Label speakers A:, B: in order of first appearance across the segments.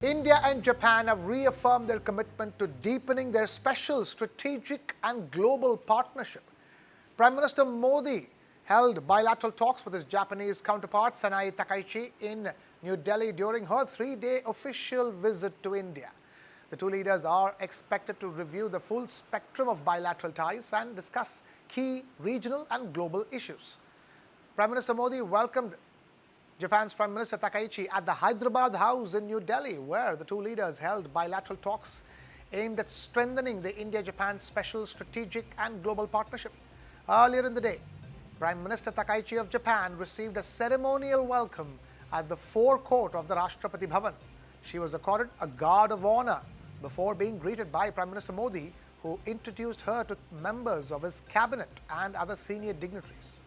A: India and Japan have reaffirmed their commitment to deepening their special strategic and global partnership. Prime Minister Modi held bilateral talks with his Japanese counterpart Sanae Takaichi in New Delhi during her three-day official visit to India. The two leaders are expected to review the full spectrum of bilateral ties and discuss key regional and global issues. Prime Minister Modi welcomed Japan's Prime Minister Takaichi at the Hyderabad House in New Delhi, where the two leaders held bilateral talks aimed at strengthening the India-Japan special strategic and global partnership. Earlier in the day, Prime Minister Takaichi of Japan received a ceremonial welcome at the forecourt of the Rashtrapati Bhavan. She was accorded a guard of honor before being greeted by Prime Minister Modi, who introduced her to members of his cabinet and other senior dignitaries.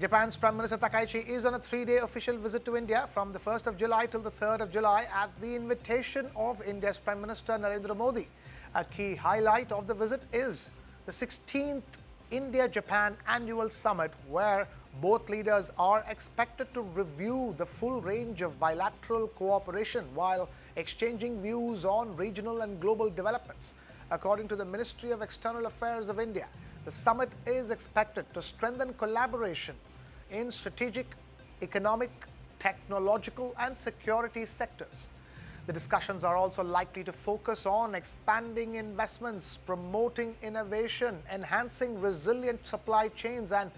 A: Japan's Prime Minister Takaichi is on a three-day official visit to India from the 1st of July till the 3rd of July at the invitation of India's Prime Minister Narendra Modi. A key highlight of the visit is the 16th India-Japan Annual Summit, where both leaders are expected to review the full range of bilateral cooperation while exchanging views on regional and global developments. According to the Ministry of External Affairs of India, the summit is expected to strengthen collaboration in strategic, economic, technological, and security sectors. The discussions are also likely to focus on expanding investments, promoting innovation, enhancing resilient supply chains, and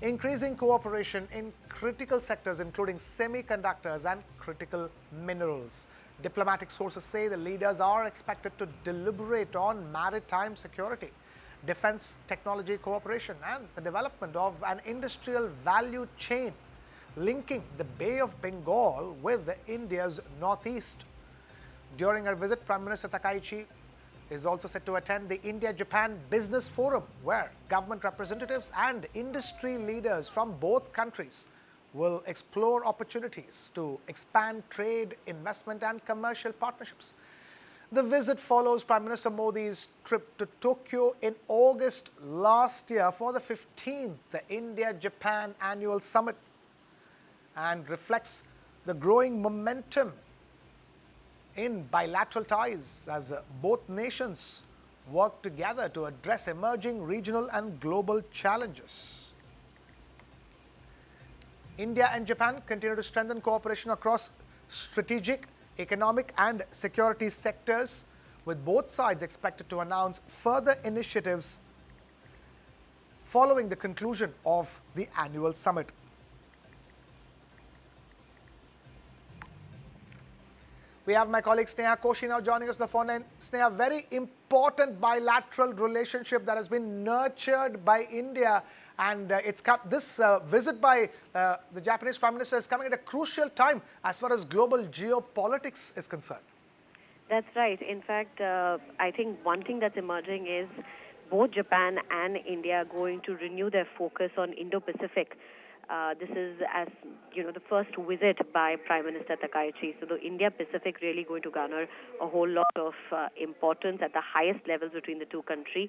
A: increasing cooperation in critical sectors including semiconductors and critical minerals. Diplomatic sources say the leaders are expected to deliberate on maritime security, defense technology cooperation, and the development of an industrial value chain linking the Bay of Bengal with India's northeast. During her visit, Prime Minister Takaichi is also set to attend the India-Japan Business Forum, where government representatives and industry leaders from both countries will explore opportunities to expand trade, investment, and commercial partnerships. The visit follows Prime Minister Modi's trip to Tokyo in August last year for the 15th India-Japan Annual Summit and reflects the growing momentum in bilateral ties as both nations work together to address emerging regional and global challenges. India and Japan continue to strengthen cooperation across strategic, economic, and security sectors, with both sides expected to announce further initiatives following the conclusion of the annual summit. We have my colleague Sanae Takaichi now joining us on the phone. And Sneha, a very important bilateral relationship that has been nurtured by India. And this visit by the Japanese Prime Minister is coming at a crucial time as far as global geopolitics is concerned.
B: That's right. In fact, I think one thing that's emerging is both Japan and India are going to renew their focus on Indo-Pacific. This is, as you know, the first visit by Prime Minister Takaichi. So the India-Pacific really going to garner a whole lot of importance at the highest levels between the two countries.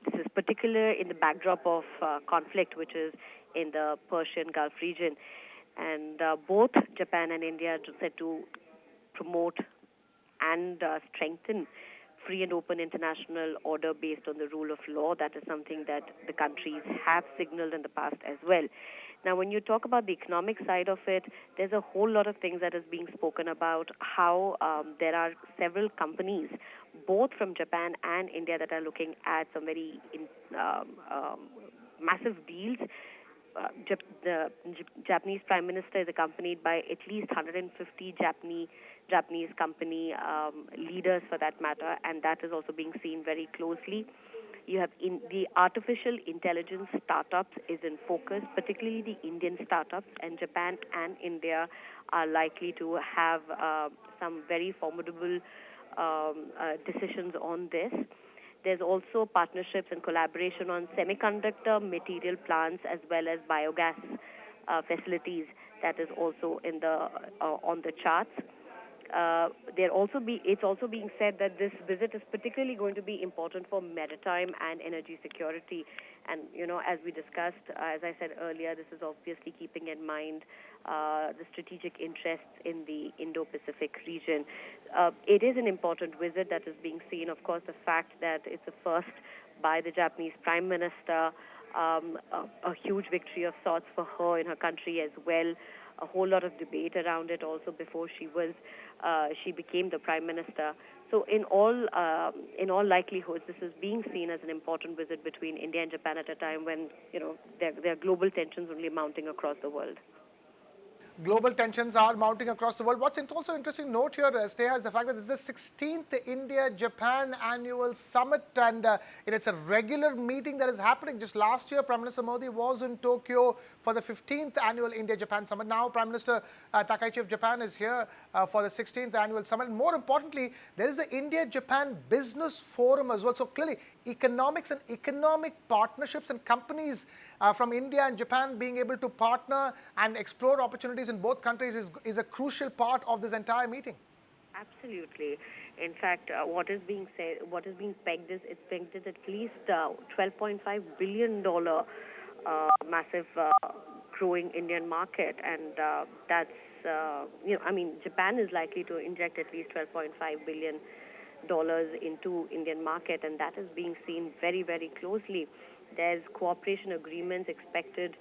B: This is particular in the backdrop of conflict, which is in the Persian Gulf region. And both Japan and India are set to promote and strengthen free and open international order based on the rule of law. That is something that the countries have signaled in the past as well. Now, when you talk about the economic side of it, there's a whole lot of things that is being spoken about, how there are several companies, both from Japan and India, that are looking at some very massive deals. The Japanese Prime Minister is accompanied by at least 150 Japanese company leaders, for that matter, and that is also being seen very closely. You have the artificial intelligence startups is in focus, particularly the Indian startups, and Japan and India are likely to have some very formidable decisions on this. There's also partnerships and collaboration on semiconductor material plants as well as biogas facilities that is also in the on the charts. It's also being said that this visit is particularly going to be important for maritime and energy security. And, as we discussed, as I said earlier, this is obviously keeping in mind the strategic interests in the Indo-Pacific region. It is an important visit that is being seen. Of course, the fact that it's a first by the Japanese Prime Minister, a huge victory of sorts for her in her country as well. A whole lot of debate around it also before she became the Prime Minister. So in all likelihood, this is being seen as an important visit between India and Japan at a time when there are global tensions only mounting across the world.
A: Global tensions are mounting across the world. What's also interesting to note here, Sneha, is the fact that this is the 16th India-Japan annual summit, and it's a regular meeting that is happening. Just last year, Prime Minister Modi was in Tokyo for the 15th annual India-Japan summit. Now, Prime Minister Takaichi of Japan is here for the 16th annual summit. And more importantly, there is the India-Japan Business Forum as well. So clearly, economics and economic partnerships and companies from India and Japan being able to partner and explore opportunities in both countries is a crucial part of this entire meeting.
B: Absolutely. In fact, what is being pegged is it's pegged at least $12.5 billion massive growing Indian market, and that's Japan is likely to inject at least $12.5 billion into Indian market, and that is being seen very, very closely. There's cooperation agreements expected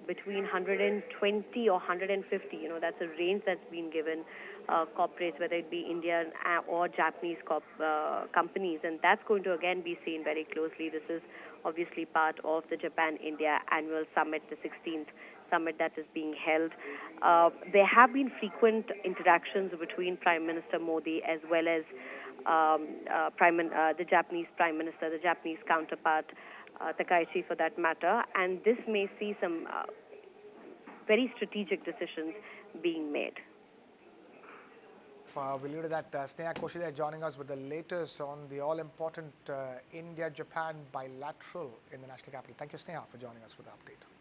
B: between 120 or 150. That's a range that's been given corporates, whether it be Indian or Japanese companies, and that's going to again be seen very closely. This is obviously part of the Japan-India annual summit, the 16th summit that is being held. There have been frequent interactions between Prime Minister Modi as well as the Japanese Prime Minister, the Japanese counterpart, Takaichi for that matter, and this may see some very strategic decisions being made.
A: We'll leave it at that. Sneha Takaichi joining us with the latest on the all-important India-Japan bilateral in the national capital. Thank you, Sneha, for joining us with the update.